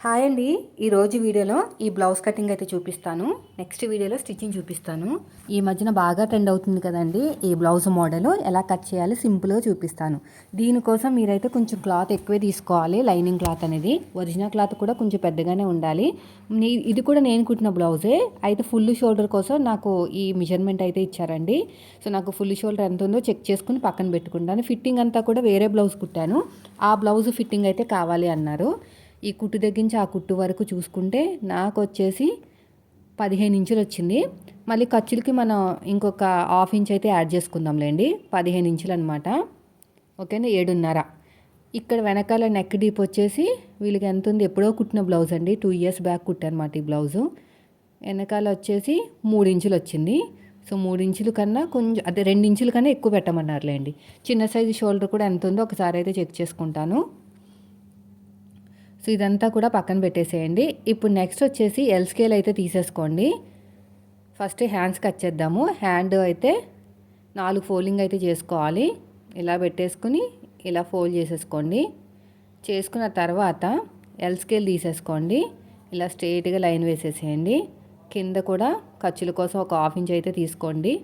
Hi అండి. ఈరోజు వీడియోలో ఈ బ్లౌజ్ కటింగ్ అయితే చూపిస్తాను. నెక్స్ట్ వీడియోలో స్టిచ్చింగ్ చూపిస్తాను. ఈ మధ్యన బాగా ట్రెండ్ అవుతుంది కదండి ఈ బ్లౌజ్ మోడల్. ఎలా కట్ చేయాలి సింపుల్గా చూపిస్తాను. దీనికోసం మీరైతే కొంచెం క్లాత్ ఎక్కువే తీసుకోవాలి. లైనింగ్ క్లాత్ అనేది ఒరిజినల్ క్లాత్ కూడా కొంచెం పెద్దగానే ఉండాలి. ఇది కూడా నేను కుట్టిన బ్లౌజే. అయితే ఫుల్ షోల్డర్ కోసం నాకు ఈ మెజర్మెంట్ అయితే ఇచ్చారండి. సో నాకు ఫుల్ షోల్డర్ ఎంత ఉందో చెక్ చేసుకుని పక్కన పెట్టుకుంటాను. ఫిట్టింగ్ అంతా కూడా వేరే బ్లౌజ్ కుట్టాను. ఆ బ్లౌజ్ ఫిట్టింగ్ అయితే కావాలి అన్నారు. ఈ కుట్టు తగ్గించి ఆ కుట్టు వరకు చూసుకుంటే నాకు వచ్చేసి 15 ఇంచులు వచ్చింది. మళ్ళీ ఖర్చులకి మనం ఇంకొక హాఫ్ ఇంచ్ అయితే యాడ్ చేసుకుందాంలేండి. 15 ఇంచులు అనమాట. ఓకేనా, 7.5. ఇక్కడ వెనకాల నెక్ డీప్ వచ్చేసి వీళ్ళకి ఎంత ఉంది, ఎప్పుడో కుట్టిన బ్లౌజ్ అండి. 2 ఇయర్స్ బ్యాక్ కుట్టానమాట ఈ బ్లౌజు. వెనకాల వచ్చేసి 3 ఇంచులు వచ్చింది. సో 3 ఇంచుల కన్నా కొంచెం అదే 2 ఇంచుల కన్నా ఎక్కువ పెట్టమన్నారులేండి. చిన్న సైజు షోల్డర్ కూడా ఎంత ఉందో ఒకసారి అయితే చెక్ చేసుకుంటాను. సో ఇదంతా కూడా పక్కన పెట్టేసేయండి. ఇప్పుడు నెక్స్ట్ వచ్చేసి ఎల్ స్కేల్ అయితే తీసేసుకోండి. ఫస్ట్ హ్యాండ్స్ కట్ చేద్దాము. హ్యాండ్ అయితే 4 ఫోల్డింగ్ అయితే చేసుకోవాలి. ఇలా పెట్టేసుకుని ఇలా ఫోల్డ్ చేసేసుకోండి. చేసుకున్న తర్వాత ఎల్ స్కేల్ తీసేసుకోండి. ఇలా స్ట్రైట్గా లైన్ వేసేసేయండి. కింద కూడా ఖర్చుల కోసం ఒక హాఫ్ ఇంచ్ అయితే తీసుకోండి.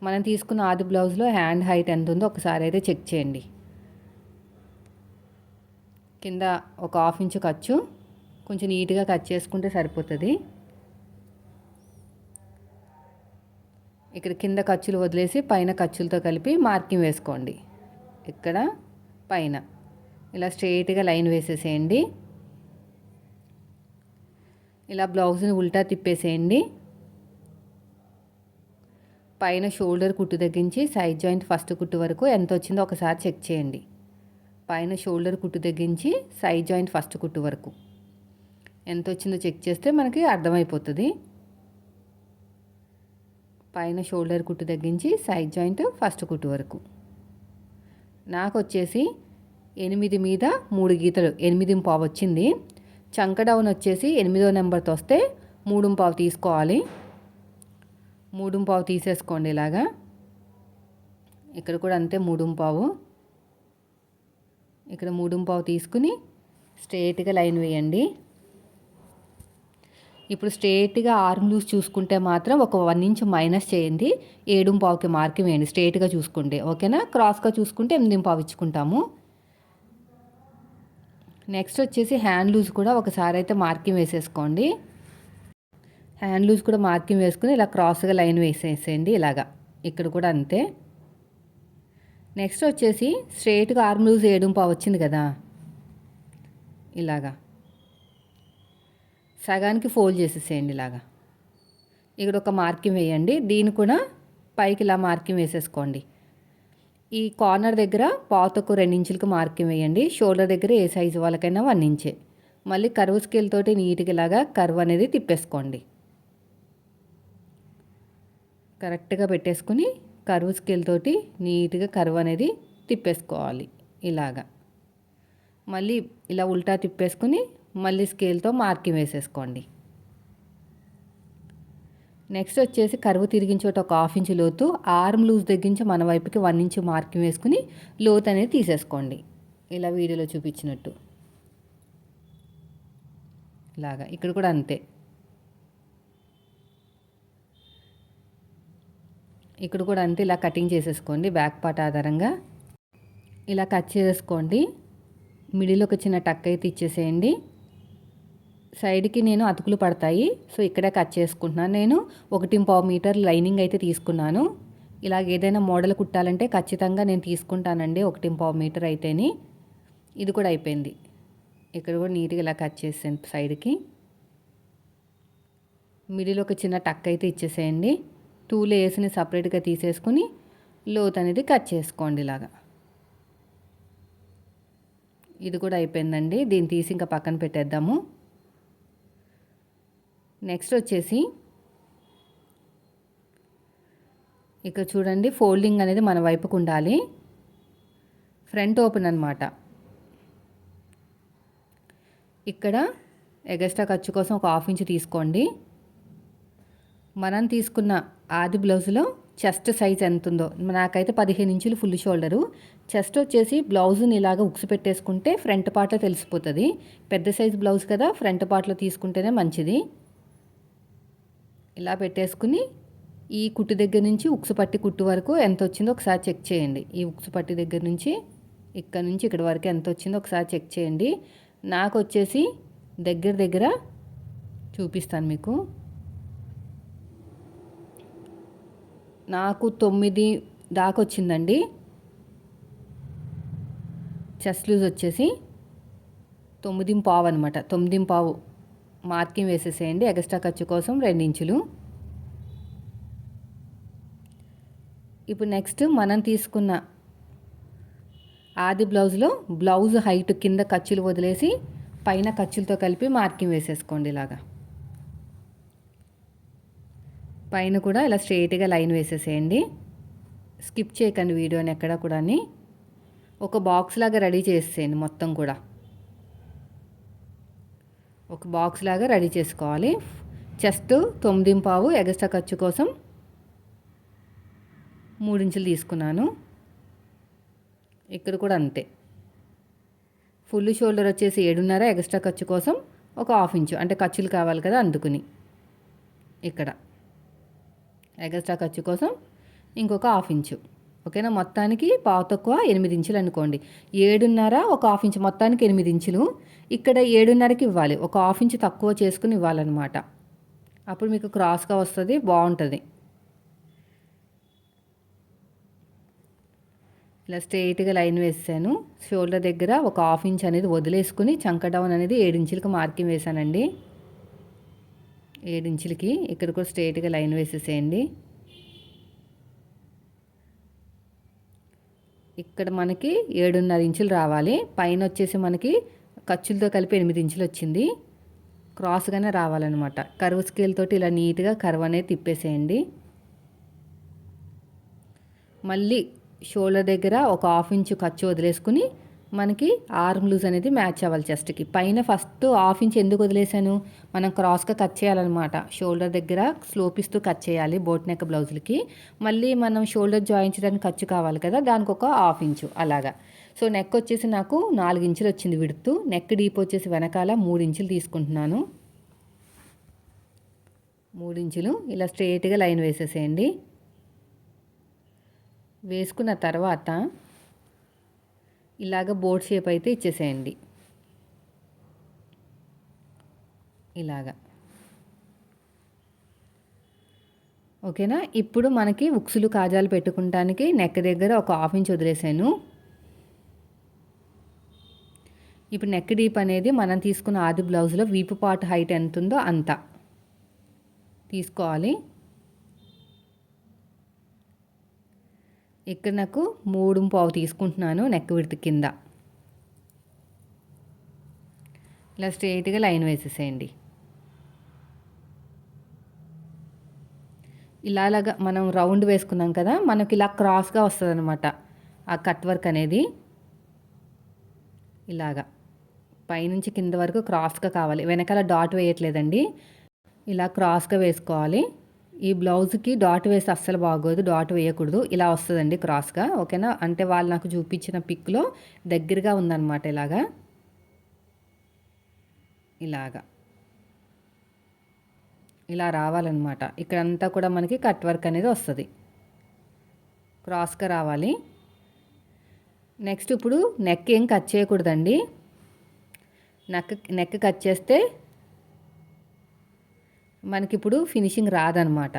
మనం తీసుకున్న ఆది బ్లౌజ్లో హ్యాండ్ హైట్ ఎంత ఉందో ఒకసారి అయితే చెక్ చేయండి. కింద ఒక హాఫ్ ఇంచు ఖర్చు కొంచెం నీట్గా కట్ చేసుకుంటే సరిపోతుంది. ఇక్కడ కింద ఖర్చులు వదిలేసి పైన ఖర్చులతో కలిపి మార్కింగ్ వేసుకోండి. ఇక్కడ పైన ఇలా స్ట్రైట్గా లైన్ వేసేసేయండి. ఇలా బ్లౌజ్ని ఉల్టా తిప్పేసేయండి. పైన షోల్డర్ కుట్టు తగ్గించి సైడ్ జాయింట్ ఫస్ట్ కుట్టు వరకు ఎంత వచ్చిందో ఒకసారి చెక్ చేయండి. పైన షోల్డర్ కుట్టు తగ్గించి సైడ్ జాయింట్ ఫస్ట్ కుట్టు వరకు ఎంత వచ్చిందో చెక్ చేస్తే మనకి అర్థమైపోతుంది. పైన షోల్డర్ కుట్టు తగ్గించి సైడ్ జాయింట్ ఫస్ట్ కుట్టు వరకు నాకు వచ్చేసి 8 మీద 3 గీతలు 8.5 వచ్చింది. చంక డౌన్ వచ్చేసి 8వ నెంబర్తో వస్తే 3.5 తీసుకోవాలి. 3.5 తీసేసుకోండి. ఇలాగా ఇక్కడ కూడా అంతే 3.5. ఇక్కడ 3.5 తీసుకుని స్ట్రైట్గా లైన్ వేయండి. ఇప్పుడు స్ట్రైట్గా ఆర్మ్ లూజ్ చూసుకుంటే మాత్రం ఒక 1 ఇంచ్ మైనస్ చేయండి. 7.5కి మార్కింగ్ వేయండి స్ట్రైట్గా చూసుకుంటే. ఓకేనా, క్రాస్గా చూసుకుంటే 8.5 ఇచ్చుకుంటాము. నెక్స్ట్ వచ్చేసి హ్యాండ్ లూజ్ కూడా ఒకసారి అయితే మార్కింగ్ వేసేసుకోండి. హ్యాండ్ లూజ్ కూడా మార్కింగ్ వేసుకుని ఇలా క్రాస్గా లైన్ వేసేసేయండి. ఇలాగా ఇక్కడ కూడా అంతే. నెక్స్ట్ వచ్చేసి స్ట్రైట్గా ఆర్మ్ లూజ్ 7.5 వచ్చింది కదా, ఇలాగా సగానికి ఫోల్డ్ చేసేసేయండి. ఇలాగా ఇక్కడ ఒక మార్కింగ్ వేయండి. దీన్ని కూడా పైకి ఇలా మార్కింగ్ వేసేసుకోండి. ఈ కార్నర్ దగ్గర పాతకు 2 ఇంచులకు మార్కింగ్ వేయండి. షోల్డర్ దగ్గర ఏ సైజు వాళ్ళకైనా 1 ఇంచే. మళ్ళీ కర్వ్ స్కేల్ తోటి నీట్గా ఇలాగా కర్వ్ అనేది తిప్పేసుకోండి. కరెక్ట్గా పెట్టేసుకుని కర్వ్ స్కేల్ తోటి నీట్గా కర్వ్ అనేది తిప్పేసుకోవాలి. ఇలాగా మళ్ళీ ఇలా ఉల్టా తిప్పేసుకుని మళ్ళీ స్కేల్తో మార్కింగ్ వేసేసుకోండి. నెక్స్ట్ వచ్చేసి కర్వ్ తిరిగిన చోట ఒక హాఫ్ ఇంచ్ లోతు ఆర్మ్ లూజ్ తగ్గించి మన వైపుకి 1 ఇంచ్ మార్కింగ్ వేసుకుని లోతు అనేది తీసేసుకోండి. ఇలా వీడియోలో చూపించినట్టు ఇలాగా ఇక్కడ కూడా అంతే. ఇక్కడ కూడా అంతే. ఇలా కటింగ్ చేసేసుకోండి. బ్యాక్ పార్ట్ ఆధారంగా ఇలా కట్ చేసేసుకోండి. మిడిల్ ఒక చిన్న టక్ అయితే ఇచ్చేసేయండి. సైడ్కి నేను అతుకులు పడతాయి, సో ఇక్కడే కట్ చేసుకుంటున్నాను. నేను 1.5 మీటర్ లైనింగ్ అయితే తీసుకున్నాను. ఇలాగ ఏదైనా మోడల్ కుట్టాలంటే ఖచ్చితంగా నేను తీసుకుంటానండి 1.5 మీటర్ అయితేని. ఇది కూడా అయిపోయింది. ఇక్కడ కూడా నీట్గా ఇలా కట్ చేసాను. సైడ్కి మిడిల్ ఒక చిన్న టక్ అయితే ఇచ్చేసేయండి. 2 లేయర్స్ని సపరేట్గా తీసేసుకుని లోత్ అనేది కట్ చేసుకోండి. ఇలాగా ఇది కూడా అయిపోయిందండి. దీన్ని తీసి ఇంకా పక్కన పెట్టేద్దాము. నెక్స్ట్ వచ్చేసి ఇక్కడ చూడండి, ఫోల్డింగ్ అనేది మన వైపుకు ఉండాలి. ఫ్రంట్ ఓపెన్ అనమాట. ఇక్కడ ఎగస్ట్రా ఖర్చు కోసం ఒక హాఫ్ ఇంచ్ తీసుకోండి. మనం తీసుకున్న ఆది బ్లౌజ్లో చెస్ట్ సైజ్ ఎంత ఉందో. నాకైతే 15 ఇంచులు ఫుల్ షోల్డరు. చెస్ట్ వచ్చేసి బ్లౌజ్ని ఇలాగ ఉక్స్ పెట్టేసుకుంటే ఫ్రంట్ పార్ట్లో తెలిసిపోతుంది. పెద్ద సైజ్ బ్లౌజ్ కదా, ఫ్రంట్ పార్ట్లో తీసుకుంటేనే మంచిది. ఇలా పెట్టేసుకుని ఈ కుట్టు దగ్గర నుంచి ఉక్స్ పట్టి కుట్టు వరకు ఎంత వచ్చిందో ఒకసారి చెక్ చేయండి. ఈ ఉక్స్ పట్టి దగ్గర నుంచి ఇక్కడ నుంచి ఇక్కడ వరకు ఎంత వచ్చిందో ఒకసారి చెక్ చేయండి. నాకు వచ్చేసి దగ్గర దగ్గర చూపిస్తాను మీకు. నాకు 9 దాకా వచ్చిందండి. చెస్ట్ లూజ్ వచ్చేసి 9.5 అనమాట. 9.5 మార్కింగ్ వేసేసేయండి. ఎక్స్ట్రా ఖర్చు కోసం 2 ఇంచులు. ఇప్పుడు నెక్స్ట్ మనం తీసుకున్న ఆది బ్లౌజ్లో బ్లౌజ్ హైట్ కింద ఖర్చులు వదిలేసి పైన ఖర్చులతో కలిపి మార్కింగ్ వేసేసుకోండి. ఇలాగా పైన కూడా ఇలా స్ట్రైట్గా లైన్ వేసేసేయండి. స్కిప్ చేయకండి వీడియోని ఎక్కడ కూడా. ఒక బాక్స్ లాగా రెడీ చేసేయండి. మొత్తం కూడా ఒక బాక్స్ లాగా రెడీ చేసుకోవాలి. చెస్ట్ 9.5 ఎక్స్ట్రా ఖర్చు కోసం 3 ఇంచులు తీసుకున్నాను. ఇక్కడ కూడా అంతే. ఫుల్ షోల్డర్ వచ్చేసి 7.5 ఎక్స్ట్రా ఖర్చు కోసం ఒక 1/2 ఇంచు, అంటే ఖర్చులు కావాలి కదా అందుకుని ఇక్కడ ఎక్స్ట్రా ఖర్చు కోసం ఇంకొక 1/2 ఇంచు. ఓకేనా, మొత్తానికి పావు తక్కువ 8 ఇంచులు అనుకోండి. 7.5 ఒక 1/2 ఇంచు, మొత్తానికి 8 ఇంచులు. ఇక్కడ 7.5కి ఇవ్వాలి, ఒక 1/2 ఇంచు తక్కువ చేసుకుని ఇవ్వాలన్నమాట. అప్పుడు మీకు క్రాస్గా వస్తుంది, బాగుంటుంది. ఇలా స్ట్రైట్గా లైన్ వేసాను. షోల్డర్ దగ్గర ఒక 1/2 ఇంచ్ అనేది వదిలేసుకుని చంక డౌన్ అనేది 7 ఇంచులకి మార్కింగ్ వేసానండి. 7 ఇంచులకి ఇక్కడ కూడా స్ట్రైట్గా లైన్ వేసేసేయండి. ఇక్కడ మనకి 7.5 ఇంచులు రావాలి. పైన వచ్చేసి మనకి ఖర్చులతో కలిపి 8 ఇంచులు వచ్చింది. క్రాస్గానే రావాలన్నమాట. కర్వ్ స్కేల్ తోటి ఇలా నీట్గా కర్వ్ అనేది తిప్పేసేయండి. మళ్ళీ షోల్డర్ దగ్గర ఒక 1/2 ఇంచు ఖర్చు వదిలేసుకుని మనకి ఆర్మ్ లూజ్ అనేది మ్యాచ్ అవ్వాలి చెస్ట్కి. పైన ఫస్ట్ 1/2 ఇంచ్ ఎందుకు వదిలేసాను, మనం క్రాస్గా కట్ చేయాలన్నమాట. షోల్డర్ దగ్గర స్లోప్ ఇస్తూ కట్ చేయాలి బోట్ నెక్ బ్లౌజులకి. మళ్ళీ మనం షోల్డర్ జాయించడానికి ఖర్చు కావాలి కదా, దానికి ఒక 1/2 ఇంచు అలాగా. సో నెక్ వచ్చేసి నాకు 4 ఇంచులు వచ్చింది విడుతూ. నెక్ డీప్ వచ్చేసి వెనకాల 3 ఇంచులు తీసుకుంటున్నాను. 3 ఇంచులు ఇలా స్ట్రైట్గా లైన్ వేసేసేయండి. వేసుకున్న తర్వాత ఇలాగ బోట్ షేప్ అయితే ఇచ్చేసేయండి. ఇలాగా ఓకేనా. ఇప్పుడు మనకి ఉక్సులు కాజాలు పెట్టుకుంటానికి నెక్ దగ్గర ఒక 1/2 ఇంచ్ వదిలేసాను. ఇప్పుడు నెక్ డీప్ అనేది మనం తీసుకున్న ఆది బ్లౌజ్లో వీపు పార్ట్ హైట్ ఎంత ఉందో అంత తీసుకోవాలి. ఇక్కడ నాకు 3.5 తీసుకుంటున్నాను నెక్ విడ్త్ కింద. ఇలా స్ట్రైట్గా లైన్ వేసేసేయండి. ఇలాగా మనం రౌండ్ వేసుకున్నాం కదా, మనకి ఇలా క్రాస్గా వస్తుంది అనమాట ఆ కట్ వర్క్ అనేది. ఇలాగా పైనుంచి కింద వరకు క్రాస్గా కావాలి. వెనకాల డాట్ వేయట్లేదండి, ఇలా క్రాస్గా వేసుకోవాలి. ఈ బ్లౌజ్కి డాట్ వేసి అస్సలు బాగోదు, డాట్ వేయకూడదు. ఇలా వస్తుందండి క్రాస్గా. ఓకేనా, అంటే వాళ్ళు నాకు చూపించిన పిక్లో దగ్గరగా ఉందన్నమాట. ఇలా రావాలన్నమాట. ఇక్కడంతా కూడా మనకి కట్ వర్క్ అనేది వస్తుంది, క్రాస్గా రావాలి. నెక్స్ట్ ఇప్పుడు నెక్ ఏం కట్ చేయకూడదండి. నెక్ కట్ చేస్తే మనకి ఇప్పుడు ఫినిషింగ్ రాదనమాట.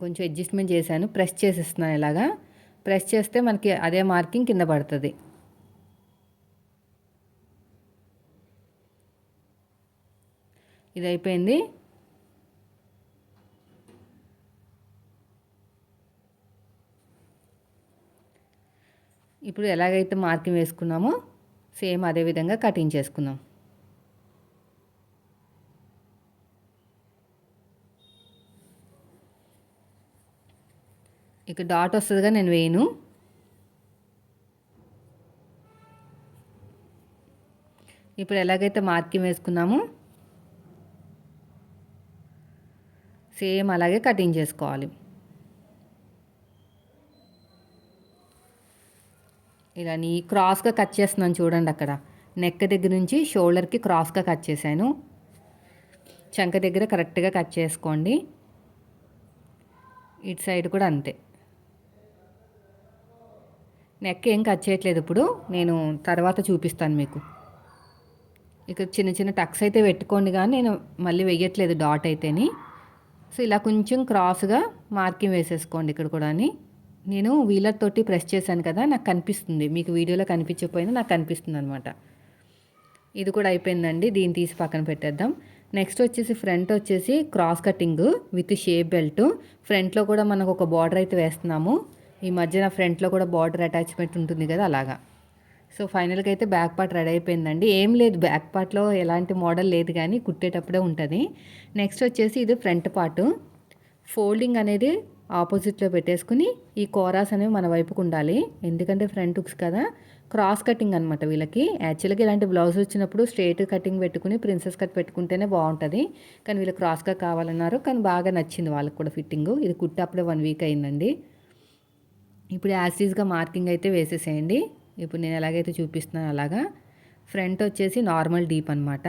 కొంచెం అడ్జస్ట్మెంట్ చేశాను, ప్రెస్ చేసేస్తున్నాను. ఇలాగా ప్రెస్ చేస్తే మనకి అదే మార్కింగ్ కింద పడుతుంది. ఇది అయిపోయింది. ఇప్పుడు ఎలాగైతే మార్కింగ్ వేసుకున్నామో సేమ్ అదే విధంగా కటింగ్ చేసుకుందాం. ఇక డాట్ వస్తుందిగా, నేను వేయను. ఇప్పుడు ఎలాగైతే మార్కింగ్ వేసుకున్నామో సేమ్ అలాగే కటింగ్ చేసుకోవాలి. ఇలా క్రాస్గా కట్ చేస్తున్నాను చూడండి. అక్కడ నెక్ దగ్గర నుంచి షోల్డర్కి క్రాస్గా కట్ చేశాను. చంక దగ్గర కరెక్ట్గా కట్ చేసుకోండి. ఇటు సైడ్ కూడా అంతే. నెక్ ఏం కట్ చేయట్లేదు, ఇప్పుడు నేను తర్వాత చూపిస్తాను మీకు. ఇక్కడ చిన్న చిన్న టక్స్ అయితే పెట్టుకోండి, కానీ నేను మళ్ళీ వేయట్లేదు డాట్ అయితేని. సో ఇలా కొంచెం క్రాస్గా మార్కింగ్ వేసేసుకోండి ఇక్కడ కూడా. నేను వీలర్ తోటి ప్రెస్ చేశాను కదా, నాకు కనిపిస్తుంది. మీకు వీడియోలో కనిపించకపోయినా నాకు కనిపిస్తుంది అనమాట. ఇది కూడా అయిపోయిందండి. దీన్ని తీసి పక్కన పెట్టేద్దాం. నెక్స్ట్ వచ్చేసి ఫ్రంట్ వచ్చేసి cross cutting with shape belt. ఫ్రంట్లో కూడా మనకు ఒక బార్డర్ అయితే వేస్తున్నాము. ఈ మధ్యన ఫ్రంట్లో కూడా బార్డర్ అటాచ్మెంట్ ఉంటుంది కదా, అలాగా. సో ఫైనల్గా అయితే బ్యాక్ పార్ట్ రెడీ అయిపోయిందండి. ఏం లేదు, బ్యాక్ పార్ట్లో ఎలాంటి మోడల్ లేదు, కానీ కుట్టేటప్పుడే ఉంటుంది. నెక్స్ట్ వచ్చేసి ఇది ఫ్రంట్ పార్ట్. ఫోల్డింగ్ అనేది ఆపోజిట్లో పెట్టేసుకుని ఈ కోరాస్ అనేవి మన వైపుకు ఉండాలి, ఎందుకంటే ఫ్రంట్ హుక్స్ కదా. క్రాస్ కటింగ్ అనమాట వీళ్ళకి. యాక్చువల్గా ఇలాంటి బ్లౌజ్ వచ్చినప్పుడు స్ట్రైట్ కటింగ్ పెట్టుకుని ప్రిన్సెస్ కట్ పెట్టుకుంటేనే బాగుంటుంది, కానీ వీళ్ళు క్రాస్గా కావాలన్నారు. కానీ బాగా నచ్చింది వాళ్ళకి కూడా ఫిట్టింగ్. ఇది కుట్టప్పుడే 1 వీక్ అయిందండి. ఇప్పుడు యాసిడ్స్గా మార్కింగ్ అయితే వేసేసేయండి. ఇప్పుడు నేను ఎలాగైతే చూపిస్తున్నాను అలాగా. ఫ్రంట్ వచ్చేసి నార్మల్ డీప్ అనమాట.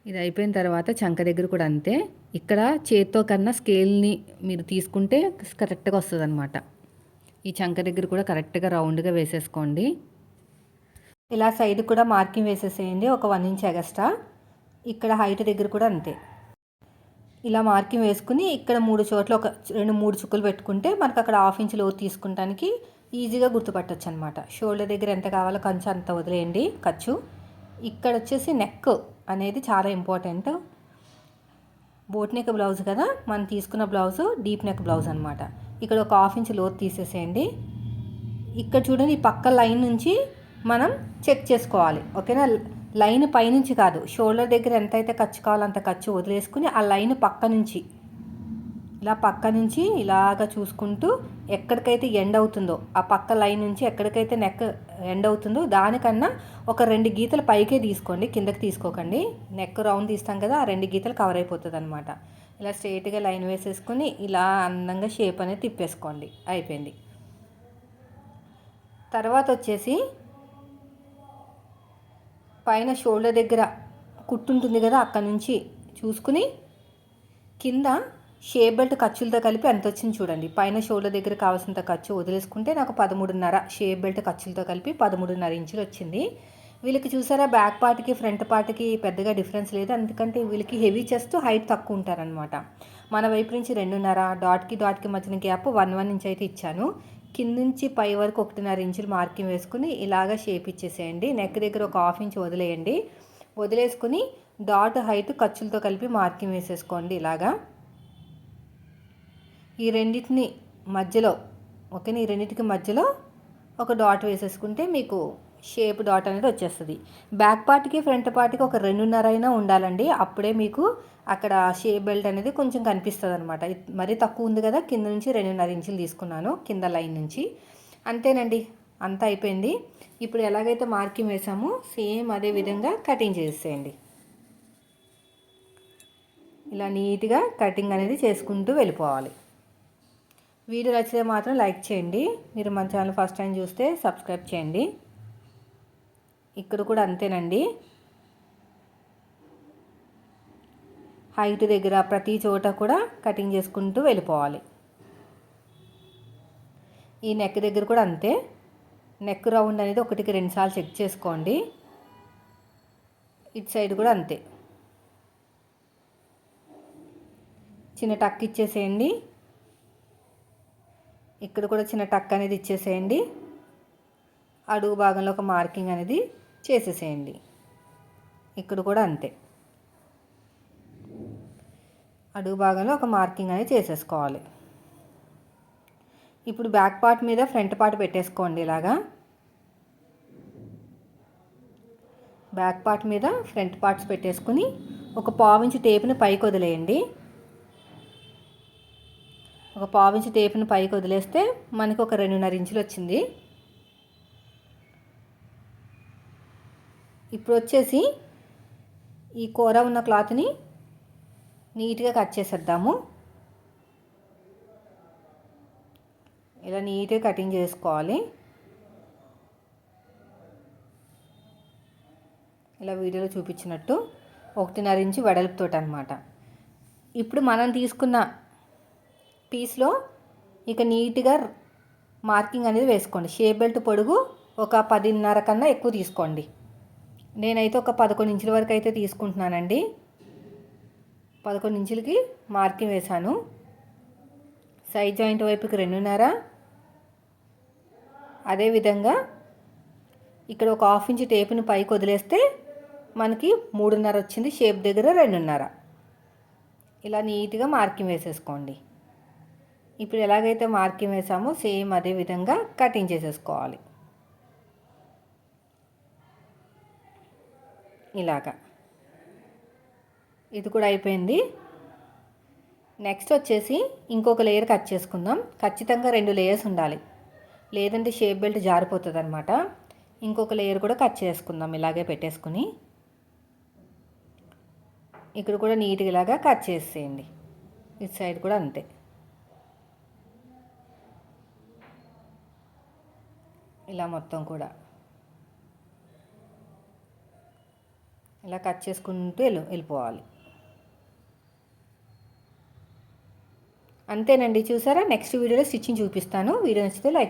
ఇది అయిపోయిన తర్వాత చంక దగ్గర కూడా అంతే. ఇక్కడ చేత్తో కన్నా స్కేల్ని మీరు తీసుకుంటే కరెక్ట్గా వస్తుంది అనమాట. ఈ చంక దగ్గర కూడా కరెక్ట్గా రౌండ్గా వేసేసుకోండి. ఇలా సైడ్ కూడా మార్కింగ్ వేసేసేయండి, ఒక 1 ఇంచ్ ఎగస్ట్రా. ఇక్కడ హైట్ దగ్గర కూడా అంతే. ఇలా మార్కింగ్ వేసుకుని ఇక్కడ 3 చోట్ల ఒక 2-3 చుక్కలు పెట్టుకుంటే మనకు అక్కడ 1/2 ఇంచ్ లోతు తీసుకుంటానికి ఈజీగా గుర్తుపట్టచ్చు అనమాట. షోల్డర్ దగ్గర ఎంత కావాలో కొంచెం అంత వదిలేయండి ఖర్చు. ఇక్కడ వచ్చేసి నెక్ అనేది చాలా ఇంపార్టెంట్. బోట్ నెక్ బ్లౌజ్ కదా, మనం తీసుకున్న బ్లౌజు డీప్ నెక్ బ్లౌజ్ అనమాట. ఇక్కడ ఒక 1/2 ఇంచ్ లోతు తీసేసేయండి. ఇక్కడ చూడండి, ఈ పక్క లైన్ నుంచి మనం చెక్ చేసుకోవాలి, ఓకేనా. లైన్ పైనుంచి కాదు, షోల్డర్ దగ్గర ఎంతైతే ఖర్చు కావాలో అంత ఖర్చు వదిలేసుకుని ఆ లైన్ పక్క నుంచి ఇలా పక్క నుంచి ఇలాగా చూసుకుంటూ ఎక్కడికైతే ఎండ్ అవుతుందో ఆ పక్క లైన్ నుంచి ఎక్కడికైతే నెక్ ఎండ్ అవుతుందో దానికన్నా ఒక 2 గీతలు పైకే తీసుకోండి, కిందకి తీసుకోకండి. నెక్ రౌండ్ తీస్తాం కదా, ఆ 2 గీతలు కవర్ అయిపోతుంది అనమాట. ఇలా స్ట్రైట్గా లైన్ వేసేసుకుని ఇలా అందంగా షేప్ అనేది తిప్పేసుకోండి. అయిపోయింది. తర్వాత వచ్చేసి పైన షోల్డర్ దగ్గర కుట్టు ఉంటుంది కదా, అక్కడ నుంచి చూసుకుని కింద షేప్ బెల్ట్ ఖర్చులతో కలిపి ఎంత వచ్చింది చూడండి. పైన షోల్డర్ దగ్గర కావాల్సినంత ఖర్చు వదిలేసుకుంటే నాకు 13.5 షేప్ బెల్ట్ ఖర్చులతో కలిపి 13.5 ఇంచులు వచ్చింది. వీళ్ళకి చూసారా, బ్యాక్ పార్ట్కి ఫ్రంట్ పార్ట్కి పెద్దగా డిఫరెన్స్ లేదు, ఎందుకంటే వీళ్ళకి హెవీ చెస్ట్, హైట్ తక్కువ ఉంటారనమాట. మన వైపు నుంచి 2.5, డాట్కి మధ్యన గ్యాప్ 1 ఇంచ్ అయితే ఇచ్చాను. కింద నుంచి పై వరకు 1.5 ఇంచులు మార్కింగ్ వేసుకుని ఇలాగా షేప్ ఇచ్చేసేయండి. నెక్ దగ్గర ఒక 1/2 ఇంచ్ వదిలేయండి. వదిలేసుకుని డాట్ హైట్ ఖర్చులతో కలిపి మార్కింగ్ వేసేసుకోండి ఇలాగా. ఈ రెండింటిని మధ్యలో, ఓకేనా, ఈ రెండింటికి మధ్యలో ఒక డాట్ వేసేసుకుంటే మీకు షేప్ డాట్ అనేది వచ్చేస్తుంది. బ్యాక్ పార్ట్కి ఫ్రంట్ పార్ట్కి ఒక 2.5 అయినా ఉండాలండి, అప్పుడే మీకు అక్కడ షేప్ బెల్ట్ అనేది కొంచెం కనిపిస్తుంది అనమాట. మరీ తక్కువ ఉంది కదా, కింద నుంచి 2.5 ఇంచులు తీసుకున్నాను కింద లైన్ నుంచి. అంతేనండి, అంతా అయిపోయింది. ఇప్పుడు ఎలాగైతే మార్కింగ్ వేసామో సేమ్ అదే విధంగా కటింగ్ చేసేయండి. ఇలా నీట్గా కటింగ్ అనేది చేసుకుంటూ వెళ్ళిపోవాలి. వీడియో నచ్చితే మాత్రం లైక్ చేయండి. మీరు మన ఛానల్ ఫస్ట్ టైం చూస్తే సబ్స్క్రైబ్ చేయండి. ఇక్కడ కూడా అంతేనండి, హైట్ దగ్గర ప్రతి చోట కూడా కటింగ్ చేసుకుంటూ వెళ్ళిపోవాలి. ఈ నెక్ దగ్గర కూడా అంతే. నెక్ రౌండ్ అనేది 1కి 2 సార్లు చెక్ చేసుకోండి. ఇటు సైడ్ కూడా అంతే. చిన్న టక్ ఇచ్చేసేయండి. ఇక్కడ కూడా చిన్న టక్ అనేది ఇచ్చేసేయండి. అడుగు భాగంలో ఒక మార్కింగ్ అనేది చేసేసేయండి. ఇక్కడ కూడా అంతే, అడుగు భాగంలో ఒక మార్కింగ్ అనేది చేసేసుకోవాలి. ఇప్పుడు బ్యాక్ పార్ట్ మీద ఫ్రంట్ పార్ట్ పెట్టేసుకోండి ఇలాగా. బ్యాక్ పార్ట్ మీద ఫ్రంట్ పార్ట్స్ పెట్టేసుకుని ఒక 1/4 ఇంచ్ టేప్ని పైకి వదిలేయండి. ఒక 1/4 ఇంచ్ టేప్ని పైకి వదిలేస్తే మనకు ఒక 2.5 ఇంచులు వచ్చింది. ఇప్పుడు వచ్చేసి ఈ కూర ఉన్న క్లాత్ని నీట్గా కట్ చేసేద్దాము. ఇలా నీట్గా కటింగ్ చేసుకోవాలి. ఇలా వీడియోలో చూపించినట్టు 1.5 ఇంచు వెడల్పుతోటి అనమాట. ఇప్పుడు మనం తీసుకున్న పీస్లో ఇక నీట్గా మార్కింగ్ అనేది వేసుకోండి. షేప్ బెల్ట్ పొడుగు ఒక 10.5 కన్నా ఎక్కువ తీసుకోండి. నేనైతే ఒక 11 ఇంచుల వరకు అయితే తీసుకుంటున్నానండి. 11 ఇంచులకి మార్కింగ్ వేశాను. సైడ్ జాయింట్ వైపుకి 2.5. అదేవిధంగా ఇక్కడ ఒక 1/2 ఇంచు టేపుని పైకి వదిలేస్తే మనకి 3.5 వచ్చింది. షేప్ దగ్గర 2.5. ఇలా నీట్గా మార్కింగ్ వేసేసుకోండి. ఇప్పుడు ఎలాగైతే మార్కింగ్ వేసామో సేమ్ అదే విధంగా కటింగ్ చేసేసుకోవాలి. ఇలాగా ఇది కూడా అయిపోయింది. నెక్స్ట్ వచ్చేసి ఇంకొక లేయర్ కట్ చేసుకుందాం. ఖచ్చితంగా 2 లేయర్స్ ఉండాలి, లేదంటే షేప్ బెల్ట్ జారిపోతుంది అనమాట. ఇంకొక లేయర్ కూడా కట్ చేసుకుందాం. ఇలాగే పెట్టేసుకుని ఇక్కడ కూడా నీట్గా ఇలాగా కట్ చేసేయండి. ఇటు సైడ్ కూడా అంతే. ఇలా మొత్తం కూడా ఇలా కట్ చేసుకుంటూ వెళ్ళిపోవాలి. అంతేనండి. చూసారా? నెక్స్ట్ వీడియోలో స్టిచ్చింగ్ చూపిస్తాను. వీడియో నచ్చితే లైక్